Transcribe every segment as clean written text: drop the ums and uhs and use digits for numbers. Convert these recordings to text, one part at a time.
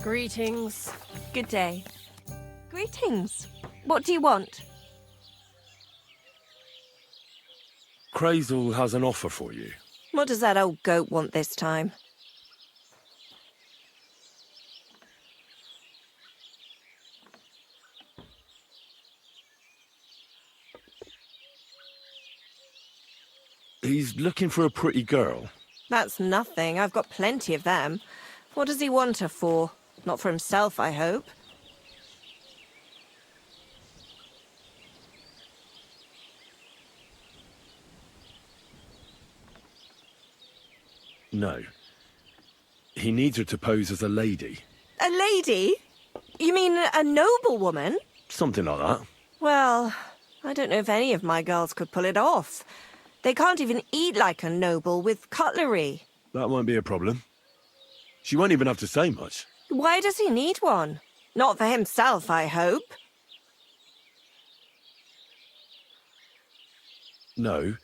Greetings. Good day. Greetings. What do you want? Crazel has an offer for you. What does that old goat want this time? He's looking for a pretty girl. That's nothing. I've got plenty of them. What does he want her for? Not for himself, I hope. No. He needs her to pose as a lady. A lady? You mean a noblewoman? Something like that. Well, I don't know if any of my girls could pull it off. They can't even eat like a noble with cutlery. That won't be a problem. She won't even have to say much. Why does he need one? Not for himself, I hope. No.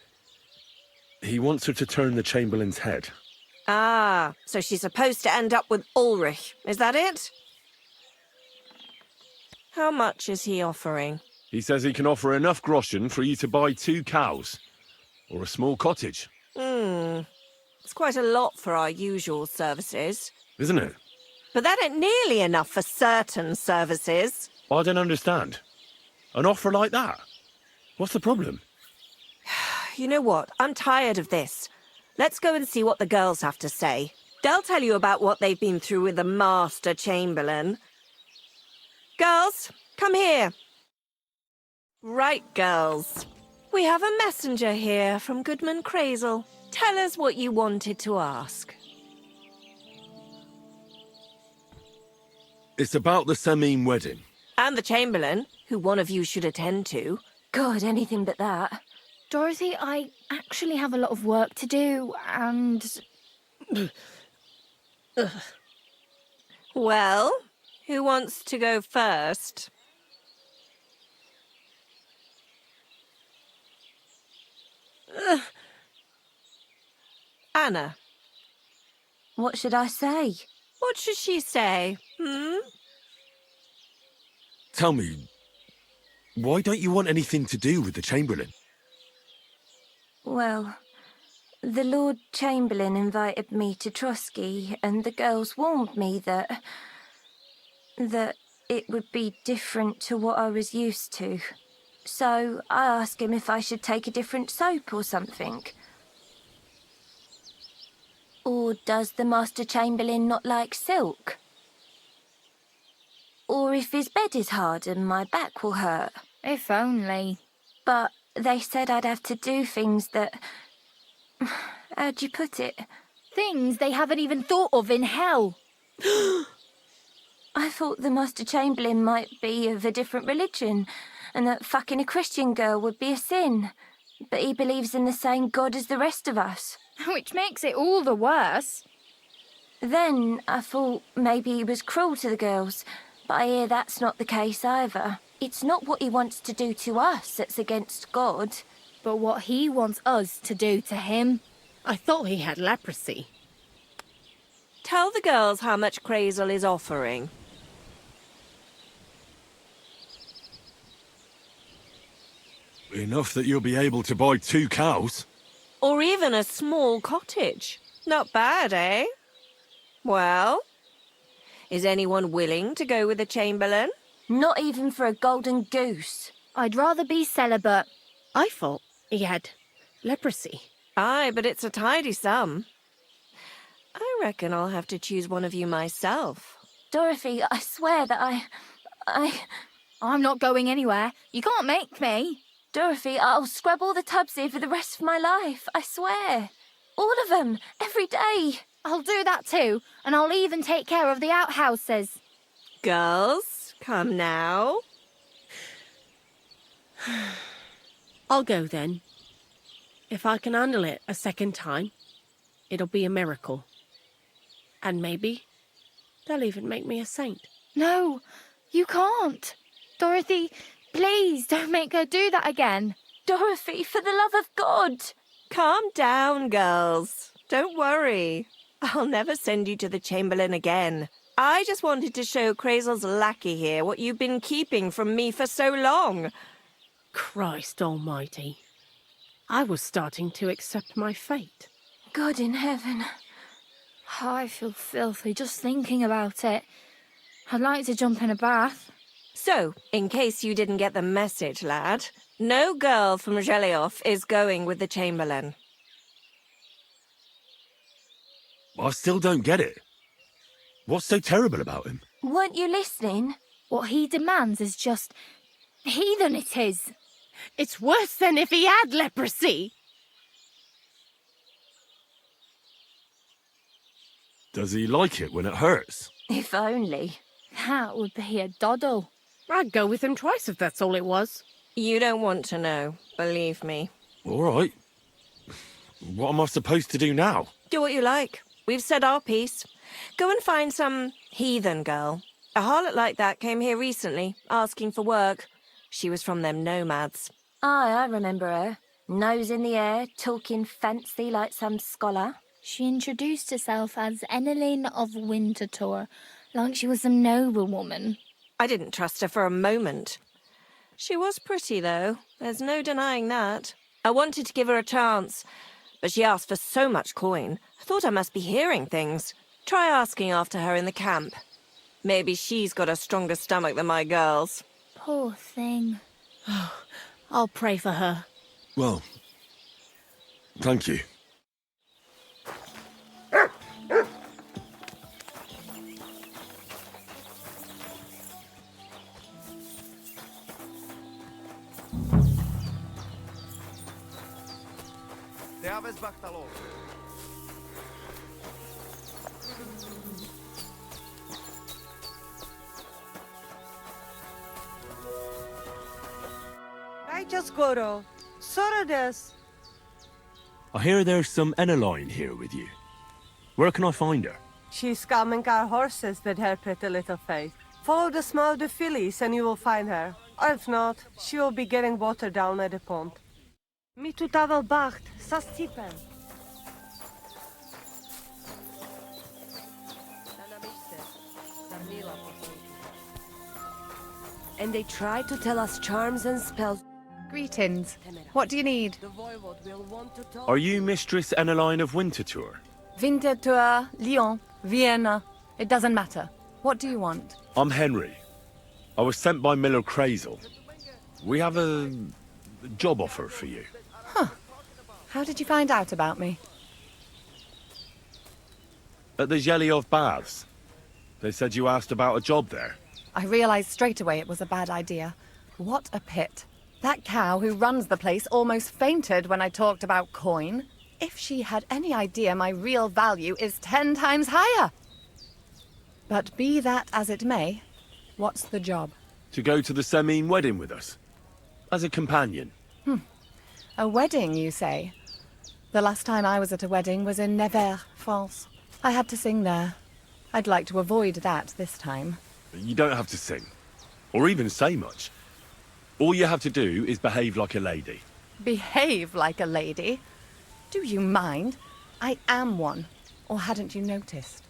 He wants her to turn the Chamberlain's head. Ah, so she's supposed to end up with Ulrich. Is that it? How much is he offering? He says he can offer enough groschen for you to buy 2 cows. Or a small cottage. It's quite a lot for our usual services. Isn't it? But that ain't nearly enough for certain services. I don't understand. An offer like that? What's the problem? You know what? I'm tired of this. Let's go and see what the girls have to say. They'll tell you about what they've been through with the Master Chamberlain. Girls, come here. Right, girls. We have a messenger here from Goodman Crazel. Tell us what you wanted to ask. It's about the Semime wedding. And the Chamberlain, who one of you should attend to. God, anything but that. Dorothy, I actually have a lot of work to do, and... Well, who wants to go first? Anna. What should I say? What should she say? Tell me, why don't you want anything to do with the Chamberlain? Well, the Lord Chamberlain invited me to Trotsky, and the girls warned me that it would be different to what I was used to. So I asked him if I should take a different soap or something. Or does the Master Chamberlain not like silk? Or if his bed is hard and my back will hurt. If only. But they said I'd have to do things that... How'd you put it? Things they haven't even thought of in hell. I thought the Master Chamberlain might be of a different religion, and that fucking a Christian girl would be a sin. But he believes in the same God as the rest of us. Which makes it all the worse. Then I thought maybe he was cruel to the girls, but I hear that's not the case either. It's not what he wants to do to us that's against God. But what he wants us to do to him. I thought he had leprosy. Tell the girls how much Crazel is offering. Enough that you'll be able to buy 2 cows. Or even a small cottage. Not bad, eh? Well, is anyone willing to go with the Chamberlain? Not even for a golden goose. I'd rather be celibate. I thought he had leprosy. Aye, but it's a tidy sum. I reckon I'll have to choose one of you myself. Dorothy, I swear that I'm not going anywhere. You can't make me. Dorothy, I'll scrub all the tubs here for the rest of my life, I swear. All of them, every day. I'll do that too, and I'll even take care of the outhouses. Girls, come now. I'll go then. If I can handle it a second time, it'll be a miracle. And maybe they'll even make me a saint. No, you can't. Dorothy, please don't make her do that again. Dorothy, for the love of God. Calm down, girls. Don't worry. I'll never send you to the Chamberlain again. I just wanted to show Crazel's lackey here what you've been keeping from me for so long. Christ almighty. I was starting to accept my fate. God in heaven. Oh, I feel filthy just thinking about it. I'd like to jump in a bath. So, in case you didn't get the message, lad, no girl from Zhelioff is going with the Chamberlain. I still don't get it. What's so terrible about him? Weren't you listening? What he demands is just heathen it is. It's worse than if he had leprosy. Does he like it when it hurts? If only. That would be a doddle. I'd go with him twice if that's all it was. You don't want to know, believe me. All right. What am I supposed to do now? Do what you like. We've said our piece. Go and find some heathen girl. A harlot like that came here recently, asking for work. She was from them nomads. Aye, I remember her. Nose in the air, talking fancy like some scholar. She introduced herself as Enneline of Winterthur, like she was some noblewoman. I didn't trust her for a moment. She was pretty, though. There's no denying that. I wanted to give her a chance, but she asked for so much coin. I thought I must be hearing things. Try asking after her in the camp. Maybe she's got a stronger stomach than my girls. Poor thing. I'll pray for her. Well, thank you. Skoro. Sorodes. I hear there's some Enneline here with you. Where can I find her? She's calming our horses with her pretty little face. Follow the smell of the fillies and you will find her. Or if not, she will be getting water down at the pond. Mi tu tavel bacht, sas tipen. And they try to tell us charms and spells. Greetings. What do you need? The voivode will want to talk. Are you Mistress Enneline of Winterthur? Winterthur, Lyon, Vienna. It doesn't matter. What do you want? I'm Henry. I was sent by Miller Crazel. We have a job offer for you. How did you find out about me? At the Zhelioff Baths. They said you asked about a job there. I realized straight away it was a bad idea. What a pit. That cow who runs the place almost fainted when I talked about coin. If she had any idea my real value is 10 times higher. But be that as it may, what's the job? To go to the Semine wedding with us. As a companion. A wedding, you say? The last time I was at a wedding was in Nevers, France. I had to sing there. I'd like to avoid that this time. You don't have to sing. Or even say much. All you have to do is behave like a lady. Behave like a lady? Do you mind? I am one. Or hadn't you noticed?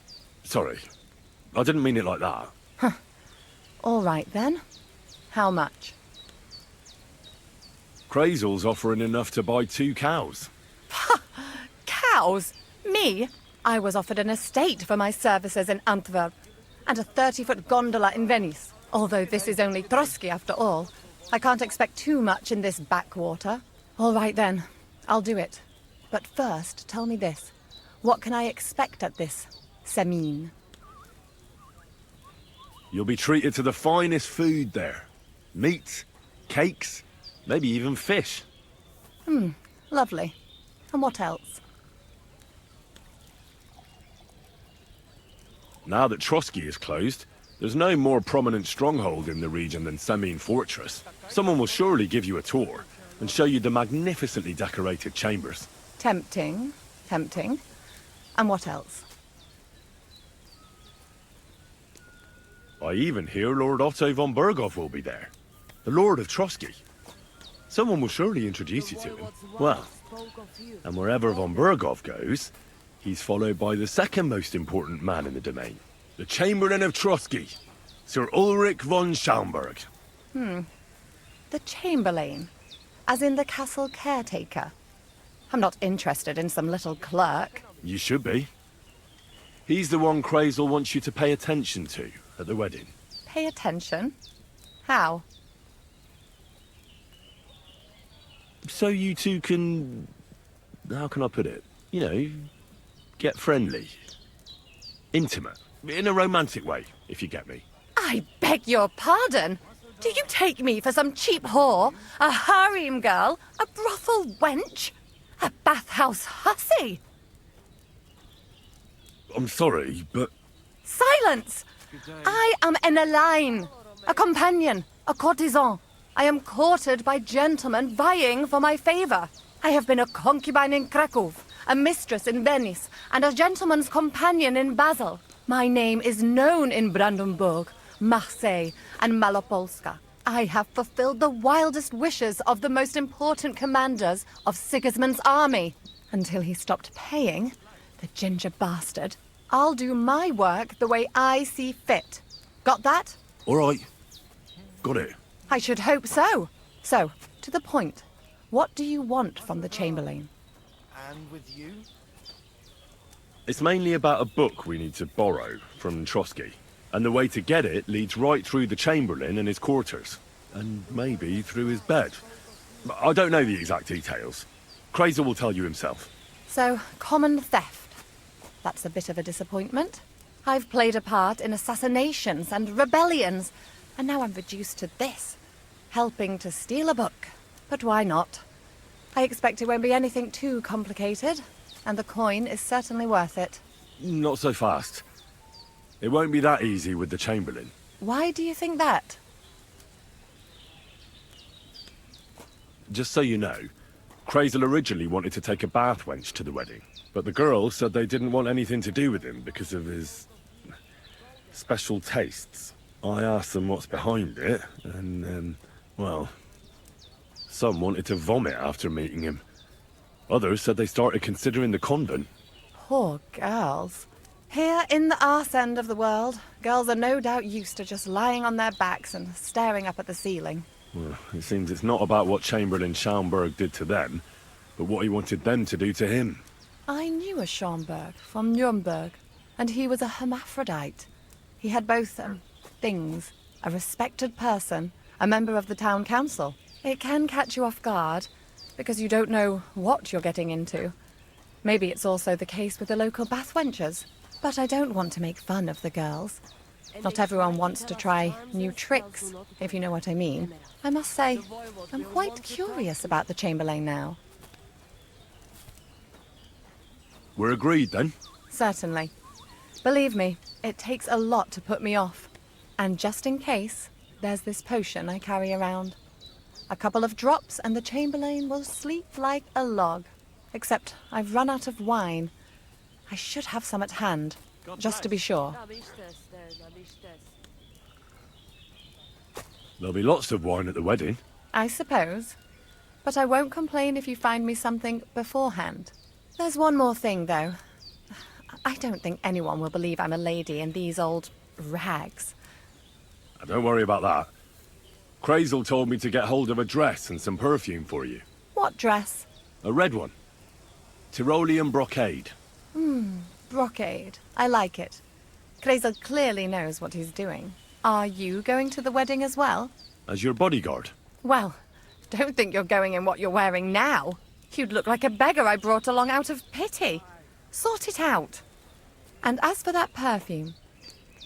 Sorry. I didn't mean it like that. All right, then. How much? Crazel's offering enough to buy 2 cows. Cows? Me? I was offered an estate for my services in Antwerp. And a 30-foot gondola in Venice. Although this is only Trotsky after all. I can't expect too much in this backwater. All right, then. I'll do it. But first, tell me this. What can I expect at this Semine? You'll be treated to the finest food there. Meat, cakes, maybe even fish. Lovely. And what else? Now that Trotsky is closed, there's no more prominent stronghold in the region than Semine Fortress. Someone will surely give you a tour and show you the magnificently decorated chambers. Tempting. Tempting. And what else? I even hear Lord Otto von Berghoff will be there, the Lord of Trotsky. Someone will surely introduce you to him. Well, and wherever von Berghoff goes, he's followed by the second most important man in the domain, The Chamberlain of Trotsky, Sir Ulrich von Schaumburg. The Chamberlain, as in the castle caretaker. I'm not interested in some little clerk. You should be. He's the one Crazel wants you to pay attention to at the wedding. Pay attention? How? So you two can... how can I put it? You know, get friendly. Intimate. In a romantic way, if you get me. I beg your pardon? Do you take me for some cheap whore? A harem girl? A brothel wench? A bathhouse hussy? I'm sorry, but... Silence! I am an Elaine, a companion, a courtesan. I am courted by gentlemen vying for my favor. I have been a concubine in Krakow, a mistress in Venice, and a gentleman's companion in Basel. My name is known in Brandenburg, Marseille, and Malopolska. I have fulfilled the wildest wishes of the most important commanders of Sigismund's army. Until he stopped paying, the ginger bastard, I'll do my work the way I see fit. Got that? All right. Got it. I should hope so. So, to the point. What do you want from the Chamberlain? And with you? It's mainly about a book we need to borrow from Trotsky. And the way to get it leads right through the Chamberlain and his quarters. And maybe through his bed. I don't know the exact details. Crazel will tell you himself. So, common theft. That's a bit of a disappointment. I've played a part in assassinations and rebellions, and now I'm reduced to this. Helping to steal a book. But why not? I expect it won't be anything too complicated, and the coin is certainly worth it. Not so fast. It won't be that easy with the Chamberlain. Why do you think that? Just so you know, Crazel originally wanted to take a bath wench to the wedding, but the girls said they didn't want anything to do with him because of his special tastes. I asked them what's behind it, and, well, some wanted to vomit after meeting him. Others said they started considering the convent. Poor girls. Here in the arse end of the world, girls are no doubt used to just lying on their backs and staring up at the ceiling. Well, it seems it's not about what Chamberlain Schaumburg did to them, but what he wanted them to do to him. I knew a Schaumburg from Nuremberg, and he was a hermaphrodite. He had both, things. A respected person, a member of the town council. It can catch you off guard, because you don't know what you're getting into. Maybe it's also the case with the local bath wenchers. But I don't want to make fun of the girls. Not everyone wants to try new tricks, if you know what I mean. I must say, I'm quite curious about the Chamberlain now. We're agreed, then? Certainly. Believe me, it takes a lot to put me off. And just in case, there's this potion I carry around. A couple of drops and the Chamberlain will sleep like a log. Except I've run out of wine. I should have some at hand, just to be sure. There'll be lots of wine at the wedding. I suppose. But I won't complain if you find me something beforehand. There's one more thing, though. I don't think anyone will believe I'm a lady in these old rags. Don't worry about that. Crazel told me to get hold of a dress and some perfume for you. What dress? A red one. Tyrolean brocade. Brocade. I like it. Crazel clearly knows what he's doing. Are you going to the wedding as well? As your bodyguard. Well, don't think you're going in what you're wearing now. You'd look like a beggar I brought along out of pity. Sort it out. And as for that perfume,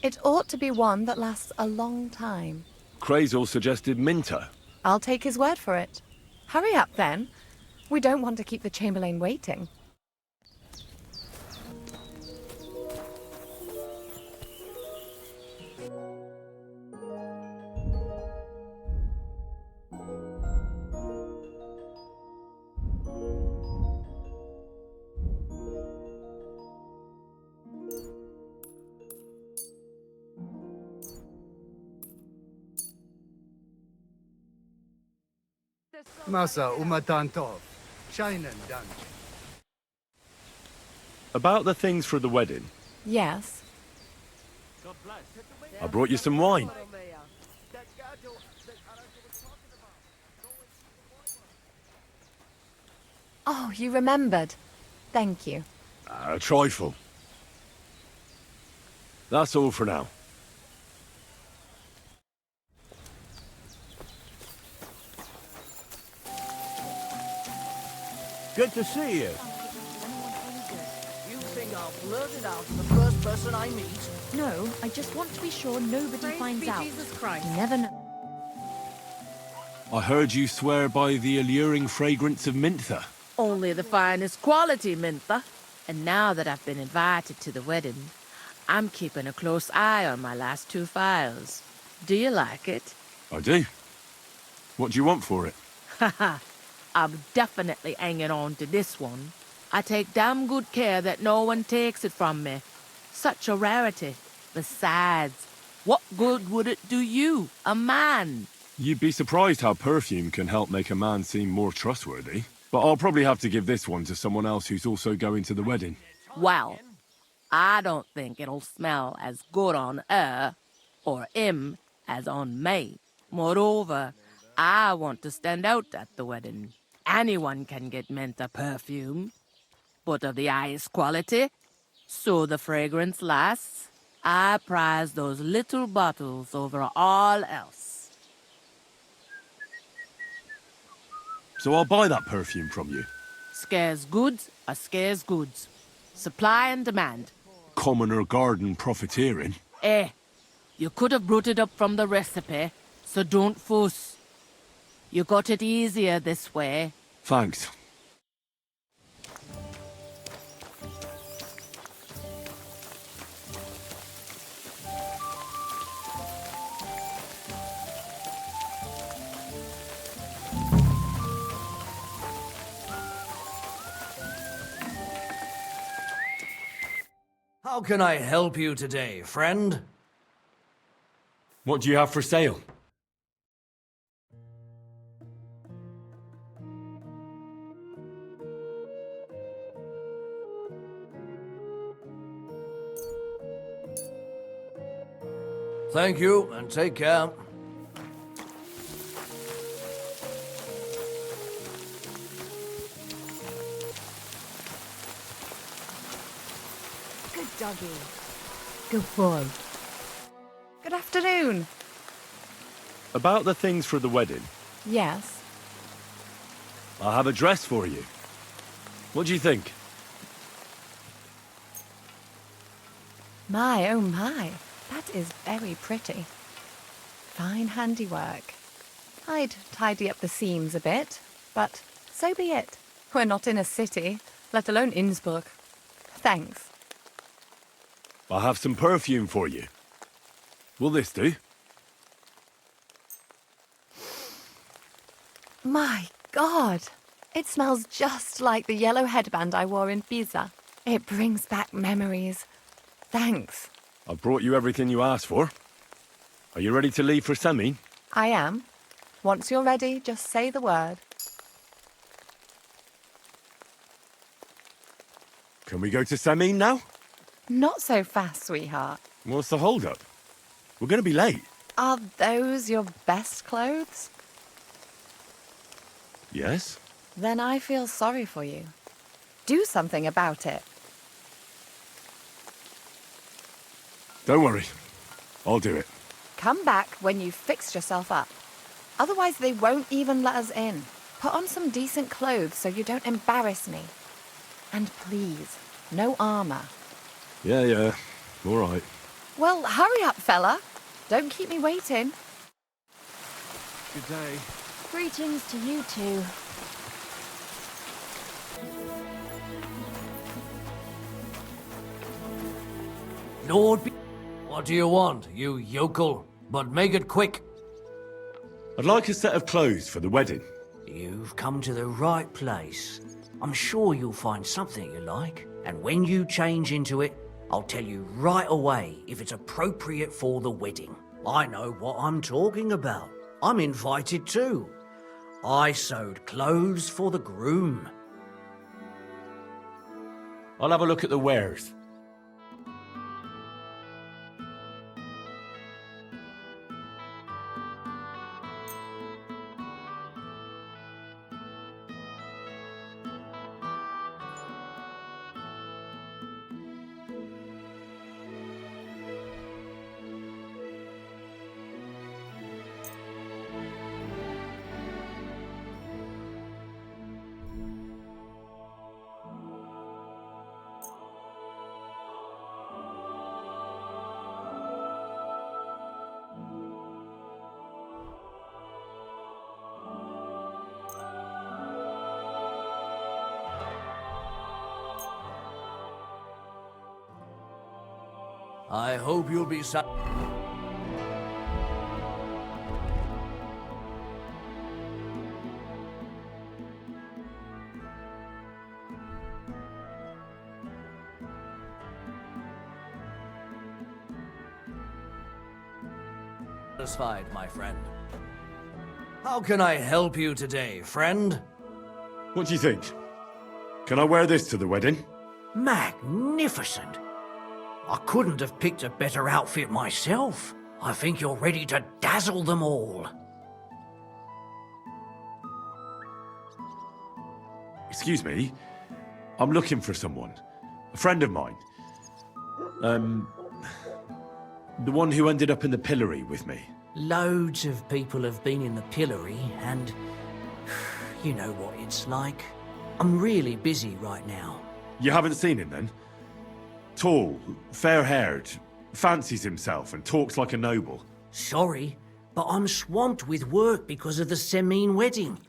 it ought to be one that lasts a long time. Crazel suggested Minter. I'll take his word for it. Hurry up, then. We don't want to keep the Chamberlain waiting. Masa umatantov. Shinen dungeon. About the things for the wedding. Yes. I brought you some wine. Oh, you remembered. Thank you. A trifle. That's all for now. Good to see you. You think I'll blurt it out to the first person I meet? No, I just want to be sure nobody finds out. Jesus Christ. You never know. I heard you swear by the alluring fragrance of Mintha. Only the finest quality, Mintha. And now that I've been invited to the wedding, I'm keeping a close eye on my last 2 files. Do you like it? I do. What do you want for it? Haha, I'm definitely hanging on to this one. I take damn good care that no one takes it from me. Such a rarity. Besides, what good would it do you, a man? You'd be surprised how perfume can help make a man seem more trustworthy. But I'll probably have to give this one to someone else who's also going to the wedding. Well, I don't think it'll smell as good on her or him as on me. Moreover, I want to stand out at the wedding. Anyone can get Mintha perfume, but of the highest quality, so the fragrance lasts. I prize those little bottles over all else. So I'll buy that perfume from you. Scarce goods are scarce goods. Supply and demand. Commoner garden profiteering. You could have brought it up from the recipe, so don't fuss. You got it easier this way. Thanks. How can I help you today, friend? What do you have for sale? Thank you, and take care. Good doggy. Good boy. Good afternoon. About the things for the wedding. Yes. I have a dress for you. What do you think? My, oh my. That is very pretty. Fine handiwork. I'd tidy up the seams a bit, but so be it. We're not in a city, let alone Innsbruck. Thanks. I have some perfume for you. Will this do? My God! It smells just like the yellow headband I wore in Pisa. It brings back memories. Thanks. I've brought you everything you asked for. Are you ready to leave for Semi? I am. Once you're ready, just say the word. Can we go to Semi now? Not so fast, sweetheart. What's the hold-up? We're going to be late. Are those your best clothes? Yes? Then I feel sorry for you. Do something about it. Don't worry. I'll do it. Come back when you've fixed yourself up. Otherwise, they won't even let us in. Put on some decent clothes so you don't embarrass me. And please, no armor. Yeah. All right. Well, hurry up, fella. Don't keep me waiting. Good day. Greetings to you too. Lord be... What do you want, you yokel? But make it quick. I'd like a set of clothes for the wedding. You've come to the right place. I'm sure you'll find something you like. And when you change into it, I'll tell you right away if it's appropriate for the wedding. I know what I'm talking about. I'm invited too. I sewed clothes for the groom. I'll have a look at the wares. I hope you'll be satisfied, my friend. How can I help you today, friend? What do you think? Can I wear this to the wedding? Magnificent. I couldn't have picked a better outfit myself. I think you're ready to dazzle them all. Excuse me. I'm looking for someone. A friend of mine. The one who ended up in the pillory with me. Loads of people have been in the pillory, and you know what it's like. I'm really busy right now. You haven't seen him then? Tall, fair-haired, fancies himself and talks like a noble. Sorry, but I'm swamped with work because of the Semine wedding.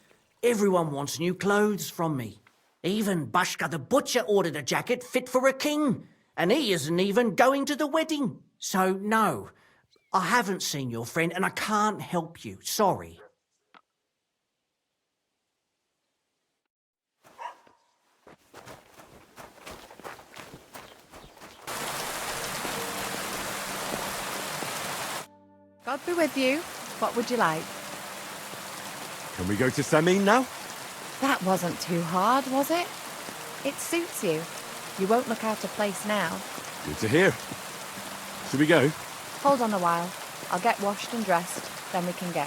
Everyone wants new clothes from me. Even Bashka the butcher ordered a jacket fit for a king, and he isn't even going to the wedding. So no, I haven't seen your friend and I can't help you. Sorry. God be with you. What would you like? Can we go to Semine now? That wasn't too hard, was it? It suits you. You won't look out of place now. Good to hear. Should we go? Hold on a while. I'll get washed and dressed, then we can go.